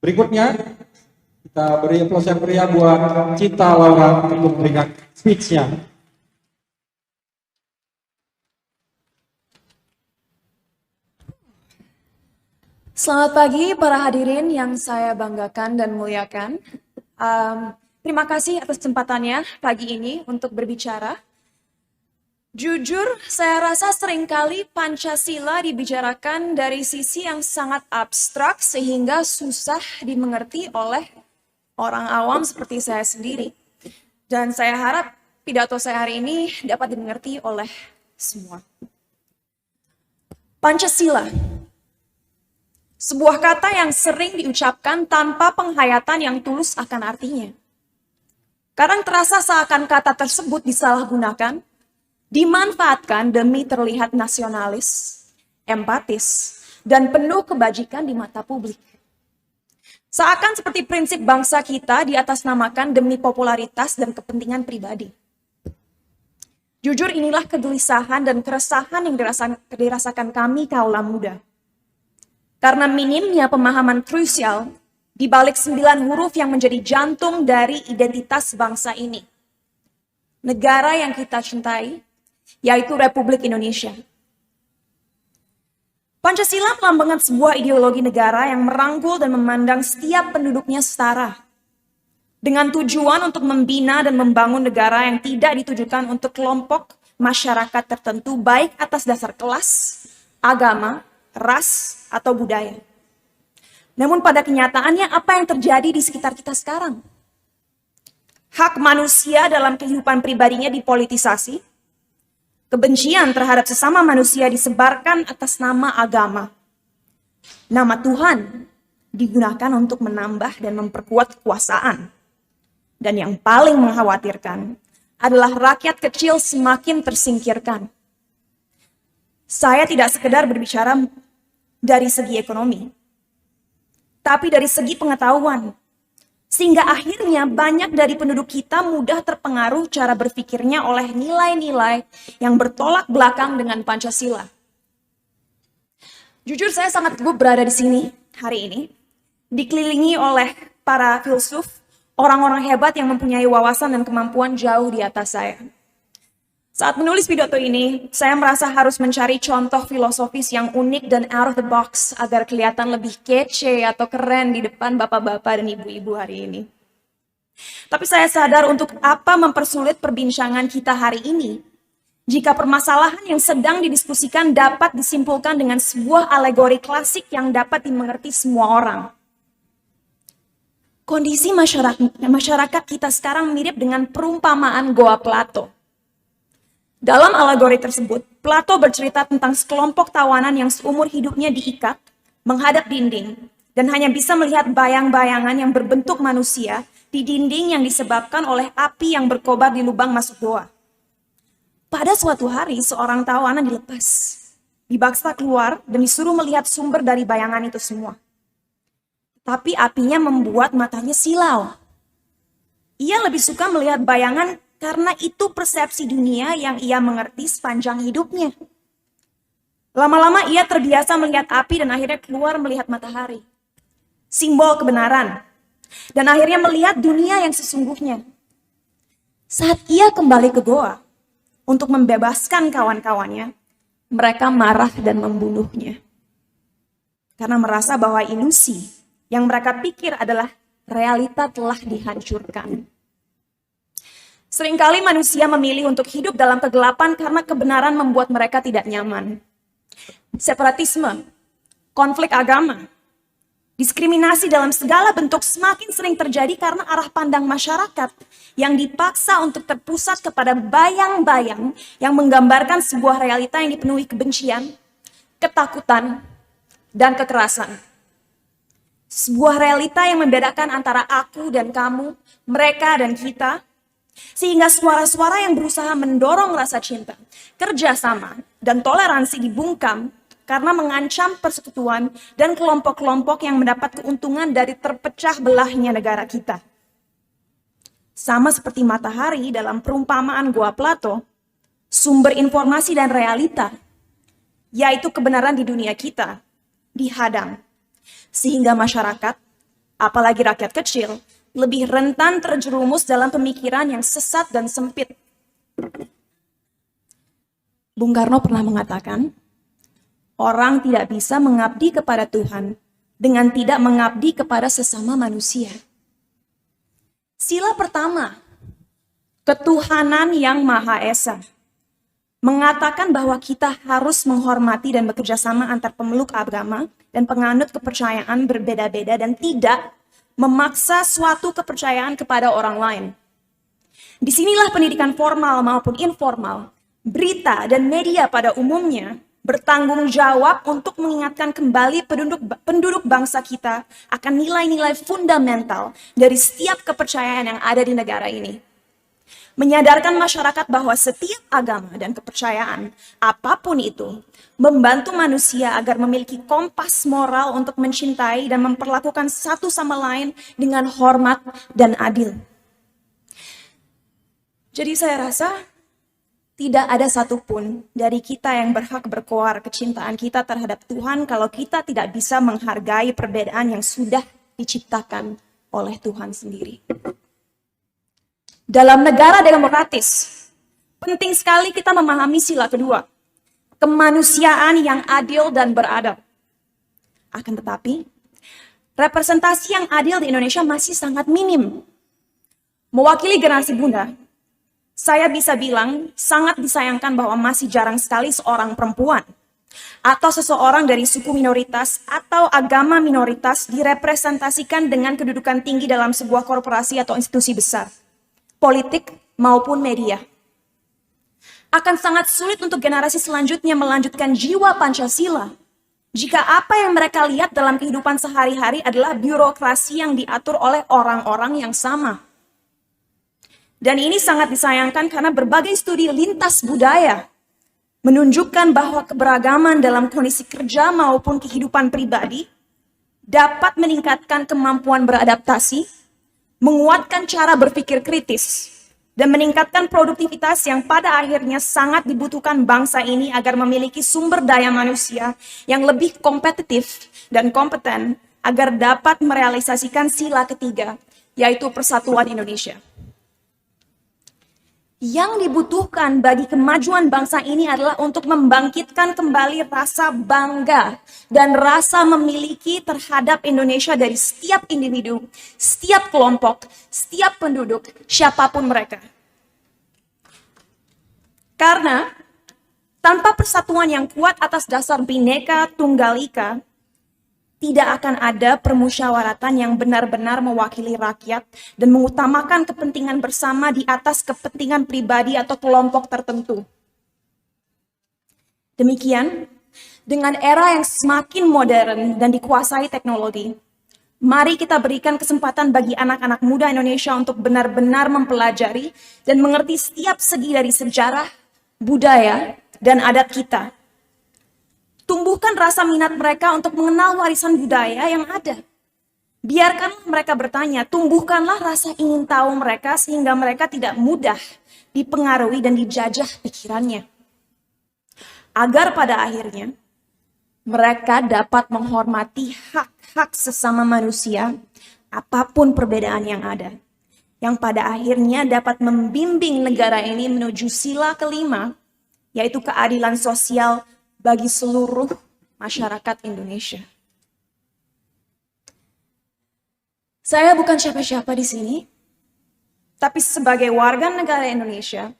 Berikutnya kita beri aplaus yang meriah buat Cinta Laura untuk memberikan speech-nya. Selamat pagi para hadirin yang saya banggakan dan muliakan. Terima kasih atas kesempatannya pagi ini untuk berbicara. Jujur, saya rasa seringkali Pancasila dibicarakan dari sisi yang sangat abstrak sehingga susah dimengerti oleh orang awam seperti saya sendiri. Dan saya harap pidato saya hari ini dapat dimengerti oleh semua. Pancasila. Sebuah kata yang sering diucapkan tanpa penghayatan yang tulus akan artinya. Kadang terasa seakan kata tersebut disalahgunakan, dimanfaatkan demi terlihat nasionalis, empatis, dan penuh kebajikan di mata publik. Seakan seperti prinsip bangsa kita diatasnamakan demi popularitas dan kepentingan pribadi. Jujur inilah kegelisahan dan keresahan yang dirasakan kami kaula muda. Karena minimnya pemahaman krusial di balik 9 huruf yang menjadi jantung dari identitas bangsa ini. Negara yang kita cintai, yaitu Republik Indonesia. Pancasila melambangkan sebuah ideologi negara yang merangkul dan memandang setiap penduduknya setara. Dengan tujuan untuk membina dan membangun negara yang tidak ditujukan untuk kelompok masyarakat tertentu baik atas dasar kelas, agama, ras, atau budaya. Namun pada kenyataannya apa yang terjadi di sekitar kita sekarang? Hak manusia dalam kehidupan pribadinya dipolitisasi, kebencian terhadap sesama manusia disebarkan atas nama agama. Nama Tuhan digunakan untuk menambah dan memperkuat kekuasaan. Dan yang paling mengkhawatirkan adalah rakyat kecil semakin tersingkirkan. Saya tidak sekedar berbicara dari segi ekonomi, tapi dari segi pengetahuan. Sehingga akhirnya banyak dari penduduk kita mudah terpengaruh cara berpikirnya oleh nilai-nilai yang bertolak belakang dengan Pancasila. Jujur saya sangat gugup berada di sini hari ini, dikelilingi oleh para filsuf, orang-orang hebat yang mempunyai wawasan dan kemampuan jauh di atas saya. Saat menulis pidato ini, saya merasa harus mencari contoh filosofis yang unik dan out of the box agar kelihatan lebih kece atau keren di depan bapak-bapak dan ibu-ibu hari ini. Tapi saya sadar untuk apa mempersulit perbincangan kita hari ini jika permasalahan yang sedang didiskusikan dapat disimpulkan dengan sebuah alegori klasik yang dapat dimengerti semua orang. Kondisi masyarakat kita sekarang mirip dengan perumpamaan Goa Plato. Dalam alegori tersebut, Plato bercerita tentang sekelompok tawanan yang seumur hidupnya diikat, menghadap dinding, dan hanya bisa melihat bayang-bayangan yang berbentuk manusia di dinding yang disebabkan oleh api yang berkobar di lubang masuk goa. Pada suatu hari, seorang tawanan dilepas, dibaksa keluar, dan disuruh melihat sumber dari bayangan itu semua. Tapi apinya membuat matanya silau. Ia lebih suka melihat bayangan karena itu persepsi dunia yang ia mengerti sepanjang hidupnya. Lama-lama ia terbiasa melihat api dan akhirnya keluar melihat matahari. Simbol kebenaran. Dan akhirnya melihat dunia yang sesungguhnya. Saat ia kembali ke goa untuk membebaskan kawan-kawannya, mereka marah dan membunuhnya. Karena merasa bahwa ilusi yang mereka pikir adalah realita telah dihancurkan. Seringkali manusia memilih untuk hidup dalam kegelapan karena kebenaran membuat mereka tidak nyaman. Separatisme, konflik agama, diskriminasi dalam segala bentuk semakin sering terjadi karena arah pandang masyarakat yang dipaksa untuk terpusat kepada bayang-bayang yang menggambarkan sebuah realita yang dipenuhi kebencian, ketakutan, dan kekerasan. Sebuah realita yang membedakan antara aku dan kamu, mereka dan kita, sehingga suara-suara yang berusaha mendorong rasa cinta, kerjasama, dan toleransi dibungkam karena mengancam persekutuan dan kelompok-kelompok yang mendapat keuntungan dari terpecah belahnya negara kita. Sama seperti matahari dalam perumpamaan Goa Plato, sumber informasi dan realita, yaitu kebenaran di dunia kita, dihadang, sehingga masyarakat apalagi rakyat kecil, lebih rentan terjerumus dalam pemikiran yang sesat dan sempit. Bung Karno pernah mengatakan, orang tidak bisa mengabdi kepada Tuhan dengan tidak mengabdi kepada sesama manusia. Sila pertama, ketuhanan yang Maha Esa, mengatakan bahwa kita harus menghormati dan bekerja sama antar pemeluk agama dan penganut kepercayaan berbeda-beda dan tidak memaksa suatu kepercayaan kepada orang lain. Disinilah pendidikan formal maupun informal, berita dan media pada umumnya bertanggung jawab untuk mengingatkan kembali penduduk bangsa kita akan nilai-nilai fundamental dari setiap kepercayaan yang ada di negara ini. Menyadarkan masyarakat bahwa setiap agama dan kepercayaan, apapun itu, membantu manusia agar memiliki kompas moral untuk mencintai dan memperlakukan satu sama lain dengan hormat dan adil. Jadi saya rasa tidak ada satupun dari kita yang berhak berkoar kecintaan kita terhadap Tuhan kalau kita tidak bisa menghargai perbedaan yang sudah diciptakan oleh Tuhan sendiri. Dalam negara demokratis, penting sekali kita memahami sila kedua, kemanusiaan yang adil dan beradab. Akan tetapi, representasi yang adil di Indonesia masih sangat minim. Mewakili generasi Bunda, saya bisa bilang sangat disayangkan bahwa masih jarang sekali seorang perempuan atau seseorang dari suku minoritas atau agama minoritas direpresentasikan dengan kedudukan tinggi dalam sebuah korporasi atau institusi besar, politik maupun media. Akan sangat sulit untuk generasi selanjutnya melanjutkan jiwa Pancasila jika apa yang mereka lihat dalam kehidupan sehari-hari adalah birokrasi yang diatur oleh orang-orang yang sama. Dan ini sangat disayangkan karena berbagai studi lintas budaya menunjukkan bahwa keberagaman dalam kondisi kerja maupun kehidupan pribadi dapat meningkatkan kemampuan beradaptasi, menguatkan cara berpikir kritis, dan meningkatkan produktivitas yang pada akhirnya sangat dibutuhkan bangsa ini agar memiliki sumber daya manusia yang lebih kompetitif dan kompeten agar dapat merealisasikan sila ketiga, yaitu persatuan Indonesia. Yang dibutuhkan bagi kemajuan bangsa ini adalah untuk membangkitkan kembali rasa bangga dan rasa memiliki terhadap Indonesia dari setiap individu, setiap kelompok, setiap penduduk, siapapun mereka. Karena tanpa persatuan yang kuat atas dasar Bhinneka Tunggal Ika, tidak akan ada permusyawaratan yang benar-benar mewakili rakyat dan mengutamakan kepentingan bersama di atas kepentingan pribadi atau kelompok tertentu. Demikian, dengan era yang semakin modern dan dikuasai teknologi, mari kita berikan kesempatan bagi anak-anak muda Indonesia untuk benar-benar mempelajari dan mengerti setiap segi dari sejarah, budaya, dan adat kita. Tumbuhkan rasa minat mereka untuk mengenal warisan budaya yang ada. Biarkanlah mereka bertanya, tumbuhkanlah rasa ingin tahu mereka sehingga mereka tidak mudah dipengaruhi dan dijajah pikirannya. Agar pada akhirnya mereka dapat menghormati hak-hak sesama manusia, apapun perbedaan yang ada. Yang pada akhirnya dapat membimbing negara ini menuju sila kelima, yaitu keadilan sosial bagi seluruh masyarakat Indonesia. Saya bukan siapa-siapa di sini, tapi sebagai warga negara Indonesia,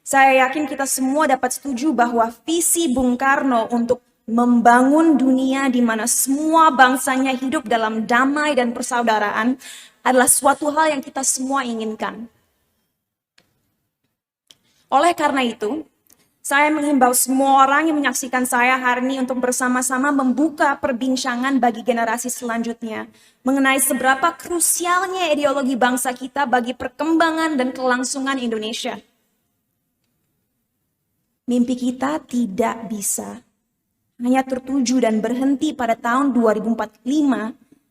saya yakin kita semua dapat setuju bahwa visi Bung Karno untuk membangun dunia di mana semua bangsanya hidup dalam damai dan persaudaraan adalah suatu hal yang kita semua inginkan. Oleh karena itu, saya menghimbau semua orang yang menyaksikan saya hari ini untuk bersama-sama membuka perbincangan bagi generasi selanjutnya mengenai seberapa krusialnya ideologi bangsa kita bagi perkembangan dan kelangsungan Indonesia. Mimpi kita tidak bisa hanya tertuju dan berhenti pada tahun 2045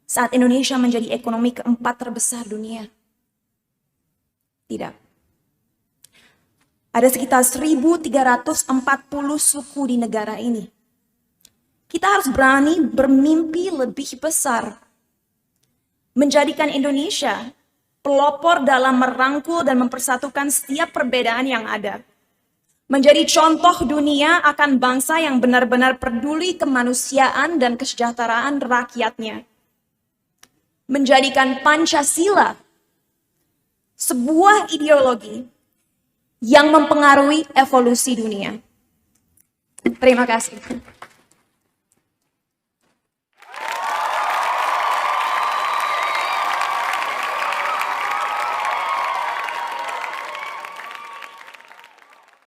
saat Indonesia menjadi ekonomi keempat terbesar dunia. Tidak. Ada sekitar 1.340 suku di negara ini. Kita harus berani bermimpi lebih besar. menjadikan Indonesia pelopor dalam merangkul dan mempersatukan setiap perbedaan yang ada. Menjadi contoh dunia akan bangsa yang benar-benar peduli kemanusiaan dan kesejahteraan rakyatnya. Menjadikan Pancasila sebuah ideologi yang mempengaruhi evolusi dunia. Terima kasih.